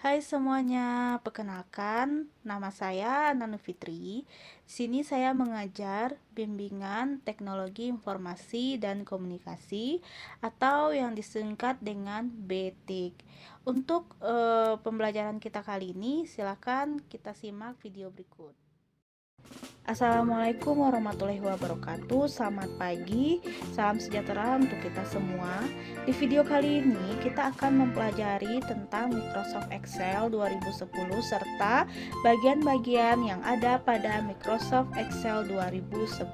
Hai semuanya, perkenalkan nama saya Nanu Fitri. Di sini saya mengajar bimbingan teknologi informasi dan komunikasi atau yang disingkat dengan BTIK. Untuk pembelajaran kita kali ini, silakan kita simak video berikut. Assalamualaikum warahmatullahi wabarakatuh. Selamat pagi, salam sejahtera untuk kita semua. Di video kali ini kita akan mempelajari tentang Microsoft Excel 2010 serta bagian-bagian yang ada pada Microsoft Excel 2010.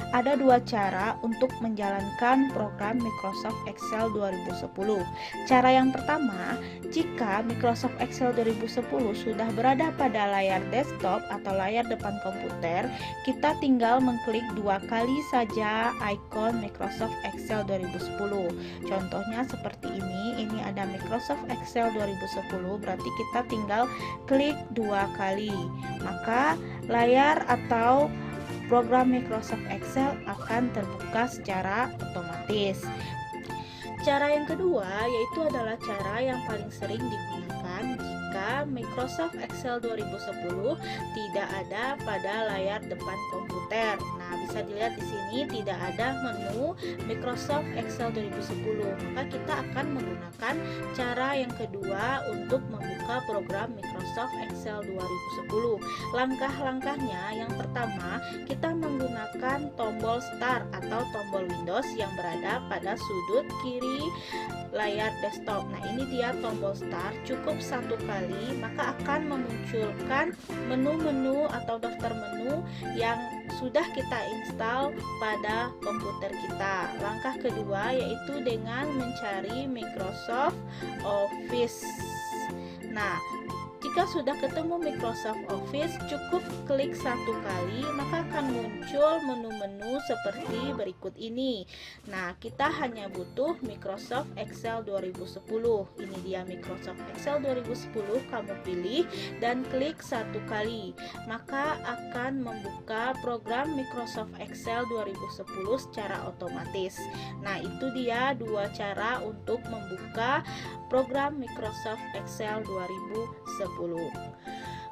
Ada dua cara untuk menjalankan program Microsoft Excel 2010. Cara yang pertama, jika Microsoft Excel 2010 sudah berada pada layar desktop atau layar depan komputer, kita tinggal mengklik dua kali saja ikon Microsoft Excel 2010. Contohnya seperti ini ada Microsoft Excel 2010, berarti kita tinggal klik dua kali. Maka layar atau program Microsoft Excel akan terbuka secara otomatis. Cara yang kedua yaitu adalah cara yang paling sering digunakan jika Microsoft Excel 2010 tidak ada pada layar depan komputer. Nah, bisa dilihat di sini tidak ada menu Microsoft Excel 2010. Maka kita akan menggunakan cara yang kedua untuk membuka program Microsoft Excel 2010. Langkah-langkahnya, yang pertama, kita menggunakan tombol Start atau tombol Windows yang berada pada sudut kiri layar desktop. Nah, ini dia tombol Start. Cukup satu kali maka akan memunculkan menu-menu atau daftar menu yang sudah kita install pada komputer kita. Langkah kedua yaitu dengan mencari Microsoft Office. Nah, jika sudah ketemu Microsoft Office, cukup klik satu kali maka akan muncul menu-menu seperti berikut ini. Nah, kita hanya butuh Microsoft Excel 2010. Ini dia Microsoft Excel 2010, kamu pilih dan klik satu kali. Maka akan membuka program Microsoft Excel 2010 secara otomatis. Nah, itu dia dua cara untuk membuka program Microsoft Excel 2010.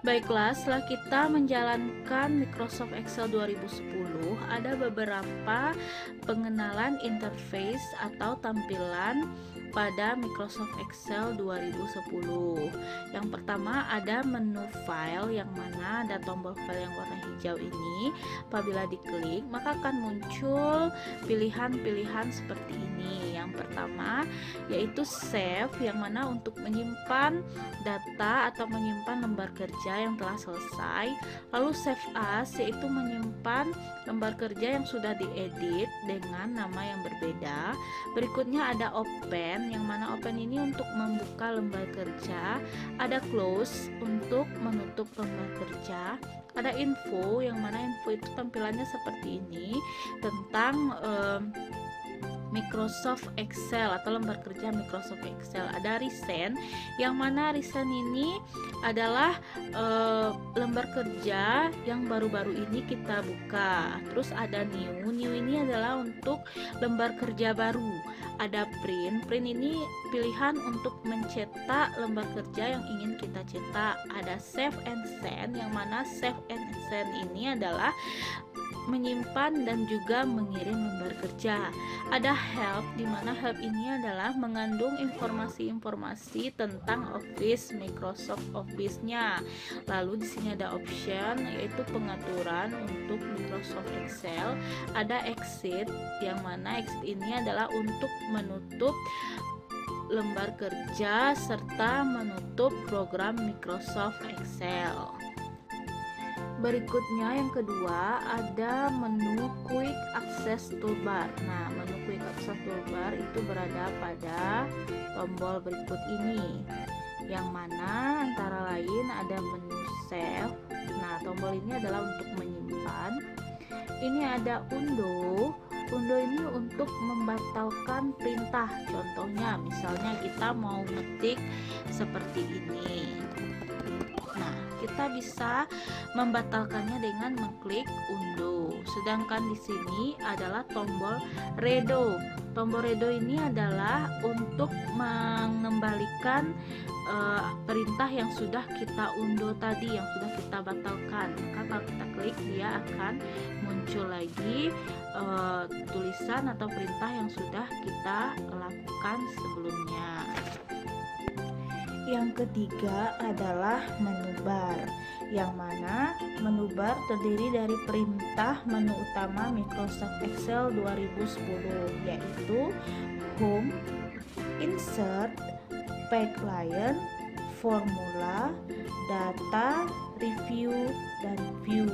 Baiklah, setelah kita menjalankan Microsoft Excel 2010, ada beberapa pengenalan interface atau tampilan pada Microsoft Excel 2010. Yang pertama ada menu file, yang mana ada tombol file yang warna hijau ini. Apabila diklik, maka akan muncul pilihan-pilihan seperti ini. Yang pertama yaitu save, yang mana untuk menyimpan data atau menyimpan lembar kerja yang telah selesai. Lalu save as, yaitu menyimpan lembar kerja yang sudah diedit dengan nama yang berbeda. Berikutnya ada open, yang mana open ini untuk membuka lembar kerja. Ada close untuk menutup lembar kerja. Ada info, yang mana info itu tampilannya seperti ini tentang Microsoft Excel atau lembar kerja Microsoft Excel. Ada recent, yang mana recent ini adalah lembar kerja yang baru-baru ini kita buka. Terus ada new ini adalah untuk lembar kerja baru. Ada print ini pilihan untuk mencetak lembar kerja yang ingin kita cetak. Ada save and send, yang mana save and send ini adalah menyimpan dan juga mengirim lembar kerja. Ada help, di mana help ini adalah mengandung informasi-informasi tentang Office, Microsoft Office-nya. Lalu di sini ada option, yaitu pengaturan untuk Microsoft Excel. Ada exit, yang mana exit ini adalah untuk menutup lembar kerja serta menutup program Microsoft Excel. Berikutnya yang kedua ada menu Quick Access Toolbar. Nah, menu Quick Access Toolbar itu berada pada tombol berikut ini, yang mana antara lain ada menu Save. Nah, tombol ini adalah untuk menyimpan. Ini ada Undo. Undo ini untuk membatalkan perintah. Contohnya, misalnya kita mau ngetik seperti ini. Nah, kita bisa membatalkannya dengan mengklik undo. Sedangkan di sini adalah tombol redo. Tombol redo ini adalah untuk mengembalikan perintah yang sudah kita unduh tadi, yang sudah kita batalkan. Maka kalau kita klik, dia akan muncul lagi tulisan atau perintah yang sudah kita lakukan sebelumnya. Yang ketiga adalah menu bar, yang mana menu bar terdiri dari perintah menu utama Microsoft Excel 2010, yaitu Home, Insert, Pay Client, Formula, Data, Review, dan View.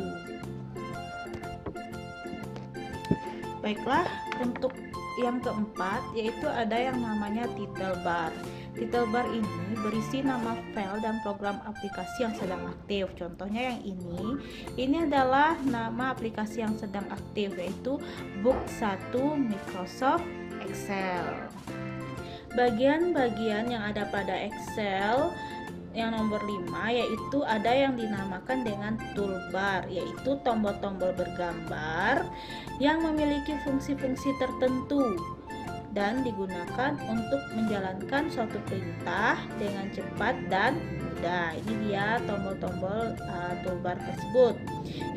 Baiklah, untuk yang keempat yaitu ada yang namanya title bar. Title bar ini berisi nama file dan program aplikasi yang sedang aktif. Contohnya yang ini adalah nama aplikasi yang sedang aktif, yaitu Book 1 Microsoft Excel. Bagian-bagian yang ada pada Excel yang nomor 5 yaitu ada yang dinamakan dengan toolbar, yaitu tombol-tombol bergambar yang memiliki fungsi-fungsi tertentu dan digunakan untuk menjalankan suatu perintah dengan cepat dan mudah. Ini dia tombol-tombol toolbar tersebut.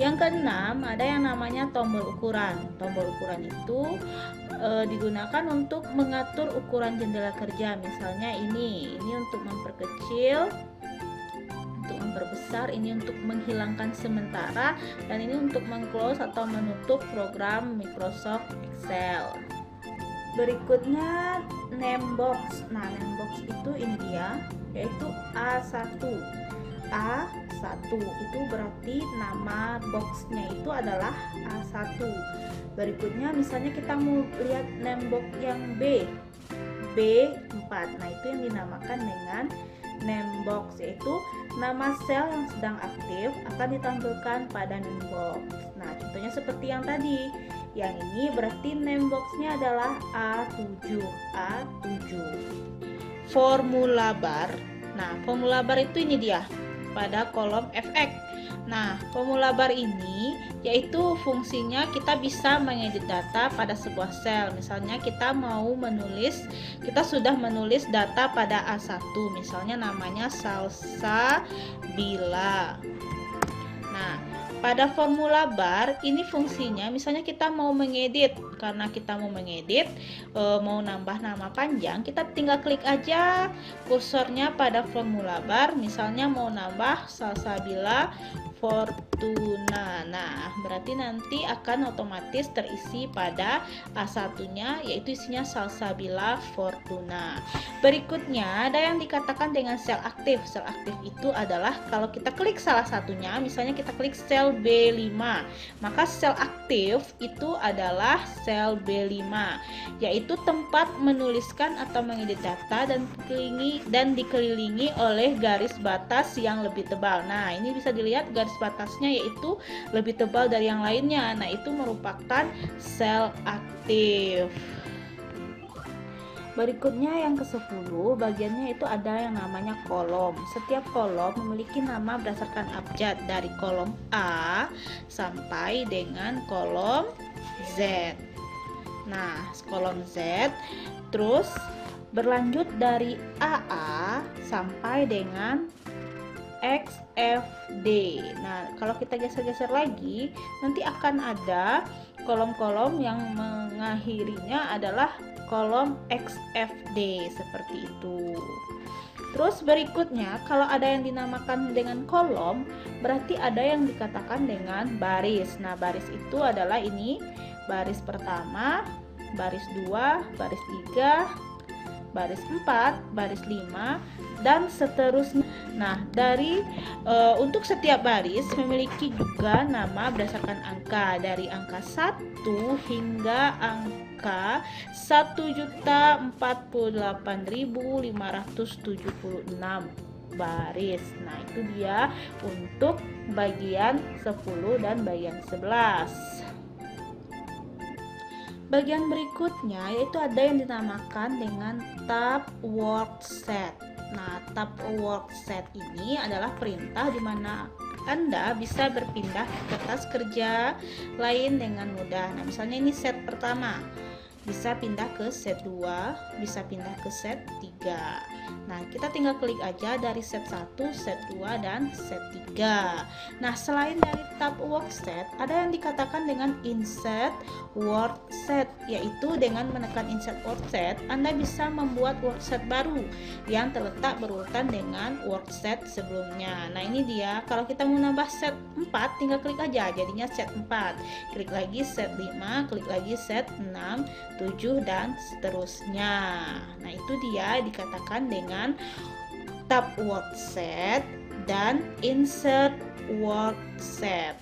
Yang keenam ada yang namanya tombol ukuran. Tombol ukuran itu digunakan untuk mengatur ukuran jendela kerja. Misalnya ini untuk memperkecil, untuk memperbesar, ini untuk menghilangkan sementara, dan ini untuk meng-close atau menutup program Microsoft Excel. Berikutnya name box. Nah, name box itu ini dia, yaitu A1. A1 itu berarti nama boxnya itu adalah A1. Berikutnya misalnya kita mau lihat name box yang B4. Nah, itu yang dinamakan dengan name box, yaitu nama sel yang sedang aktif akan ditampilkan pada name box. Nah, contohnya seperti yang tadi. Yang ini berarti name boxnya adalah A7. Formula bar. Nah, formula bar itu ini dia pada kolom FX. Nah, formula bar ini yaitu fungsinya kita bisa mengedit data pada sebuah sel. Misalnya kita sudah menulis data pada A1, misalnya namanya Salsabila. Nah, pada formula bar ini fungsinya misalnya kita mau mengedit, karena kita mau mengedit mau nambah nama panjang, kita tinggal klik aja kursornya pada formula bar, misalnya mau nambah Salsabila Fortuna. Nah, berarti nanti akan otomatis terisi pada A1-nya, yaitu isinya Salsabila Fortuna. Berikutnya ada yang dikatakan dengan sel aktif. Sel aktif itu adalah kalau kita klik salah satunya, misalnya kita klik sel B5, maka sel aktif itu adalah sel B5, yaitu tempat menuliskan atau mengedit data dan dikelilingi oleh garis batas yang lebih tebal. Nah, ini bisa dilihat garis batasnya yaitu lebih tebal dari yang lainnya. Nah, itu merupakan sel aktif. Berikutnya yang ke-10, bagiannya itu ada yang namanya kolom. Setiap kolom memiliki nama berdasarkan abjad dari kolom A sampai dengan kolom Z. Nah, kolom Z terus berlanjut dari AA sampai dengan XFD. Nah, kalau kita geser-geser lagi, nanti akan ada kolom-kolom yang mengakhirinya adalah kolom XFD seperti itu. Terus berikutnya, kalau ada yang dinamakan dengan kolom, berarti ada yang dikatakan dengan baris. Nah, baris itu adalah ini, baris pertama, baris 2, baris 3, baris 4, baris 5, dan seterusnya. Nah, untuk setiap baris memiliki juga nama berdasarkan angka, dari angka 1 hingga angka 1.048.576 baris. Nah, itu dia untuk bagian 10 dan bagian 11. Bagian berikutnya yaitu ada yang dinamakan dengan tab workset. Nah, tab workset ini adalah perintah di mana Anda bisa berpindah ke kertas kerja lain dengan mudah. Nah, misalnya ini set pertama. bisa pindah ke set 2, bisa pindah ke set 3. Nah, kita tinggal klik aja dari set 1, set 2, dan set 3. Nah, selain dari tab workset, ada yang dikatakan dengan insert workset, yaitu dengan menekan insert workset, Anda bisa membuat workset baru yang terletak berurutan dengan workset sebelumnya. Nah, ini dia. Kalau kita mau nambah set 4, tinggal klik aja, jadinya set 4. Klik lagi set 5, klik lagi set 6, 7, dan seterusnya. Nah, itu dia dikatakan dengan tab workset dan insert workset.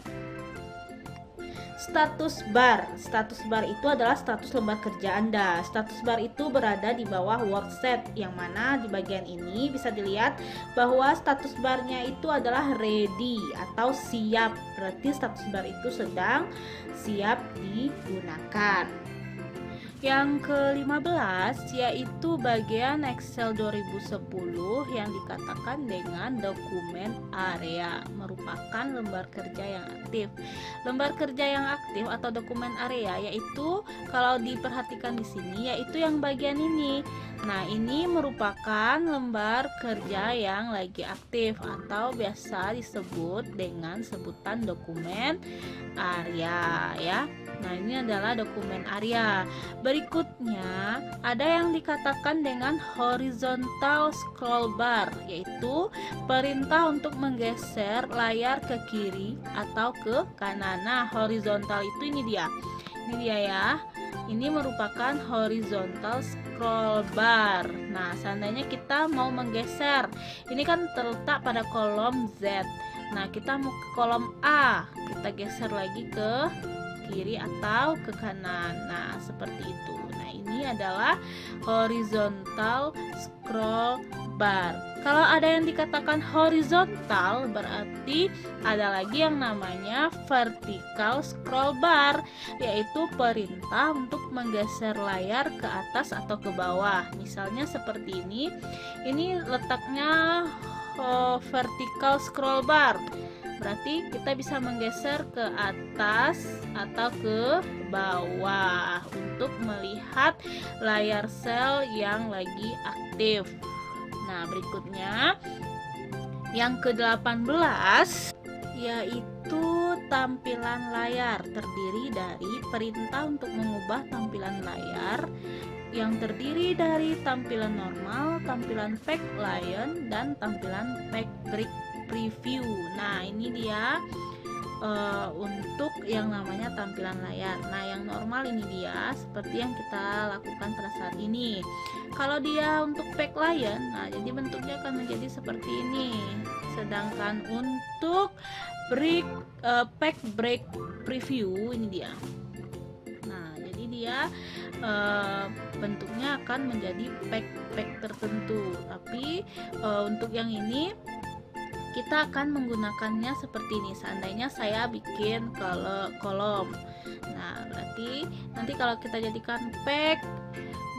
Status bar. Status bar itu adalah status lembar kerja Anda. Status bar itu berada di bawah workset, yang mana di bagian ini bisa dilihat bahwa status barnya itu adalah ready atau siap. Berarti status bar itu sedang siap digunakan. Yang ke-15 yaitu bagian Excel 2010 yang dikatakan dengan dokumen area, merupakan lembar kerja yang aktif. Lembar kerja yang aktif atau dokumen area yaitu, kalau diperhatikan di sini, yaitu yang bagian ini. Nah, ini merupakan lembar kerja yang lagi aktif atau biasa disebut dengan sebutan dokumen area ya. Nah, ini adalah dokumen area. Berikutnya, ada yang dikatakan dengan horizontal scroll bar, yaitu perintah untuk menggeser layar ke kiri atau ke kanan. Nah, horizontal itu ini dia. Ini dia ya. Ini merupakan horizontal scroll bar. Nah, seandainya kita mau menggeser, ini kan terletak pada kolom Z. Nah, kita mau ke kolom A, kita geser lagi ke kiri atau ke kanan. Nah, seperti itu. Nah, ini adalah horizontal scroll bar. Kalau ada yang dikatakan horizontal, berarti ada lagi yang namanya vertical scroll bar, yaitu perintah untuk menggeser layar ke atas atau ke bawah. Misalnya seperti ini. Ini letaknya vertical scroll bar. Berarti kita bisa menggeser ke atas atau ke bawah untuk melihat layar sel yang lagi aktif. Nah, berikutnya yang ke-18 yaitu tampilan layar, terdiri dari perintah untuk mengubah tampilan layar yang terdiri dari tampilan normal, tampilan pack lion, dan tampilan pack break preview. Nah, ini dia untuk yang namanya tampilan layar. Nah, yang normal ini dia seperti yang kita lakukan pada saat ini. Kalau dia untuk pack lion, nah jadi bentuknya akan menjadi seperti ini. Sedangkan untuk pack break preview ini dia. Nah, jadi dia bentuknya akan menjadi pack tertentu. Tapi untuk yang ini kita akan menggunakannya seperti ini. Seandainya saya bikin kolom, nah berarti nanti kalau kita jadikan pack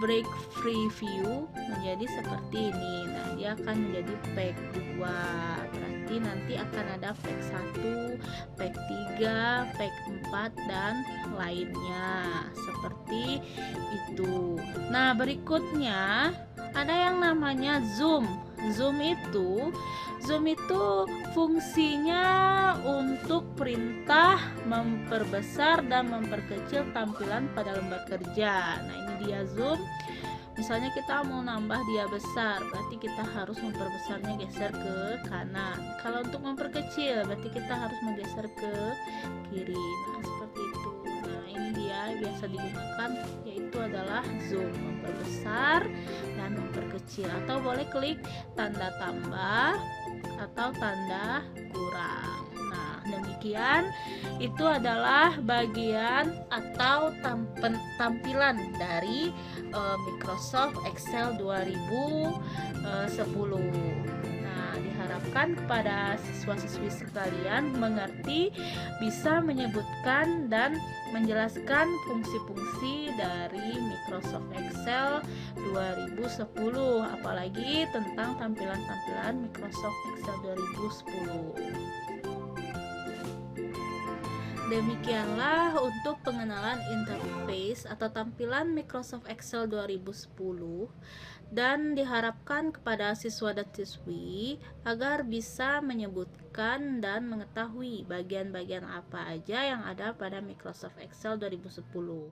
break preview menjadi seperti ini. Nah, dia akan menjadi pack 2. Berarti nanti akan ada pack 1, pack 3, pack 4, dan lainnya seperti itu. Nah, berikutnya ada yang namanya zoom. Zoom itu fungsinya untuk perintah memperbesar dan memperkecil tampilan pada lembar kerja. Nah, ini dia zoom. Misalnya kita mau nambah dia besar, berarti kita harus memperbesarnya, geser ke kanan. Kalau untuk memperkecil, berarti kita harus menggeser ke kiri. Nah, seperti itu. Nah, ini dia biasa digunakan, yaitu adalah zoom, memperbesar dan memperkecil. Atau boleh klik tanda tambah atau tanda kurang. Nah, demikian itu adalah bagian atau tampilan dari Microsoft Excel 2010. Nah, diharapkan kepada siswa-siswi sekalian mengerti, bisa menyebutkan dan menjelaskan fungsi-fungsi dari Microsoft Excel 2010, apalagi tentang tampilan-tampilan Microsoft Excel 2010. Demikianlah untuk pengenalan interface atau tampilan Microsoft Excel 2010, dan diharapkan kepada siswa dan siswi agar bisa menyebutkan dan mengetahui bagian-bagian apa aja yang ada pada Microsoft Excel 2010.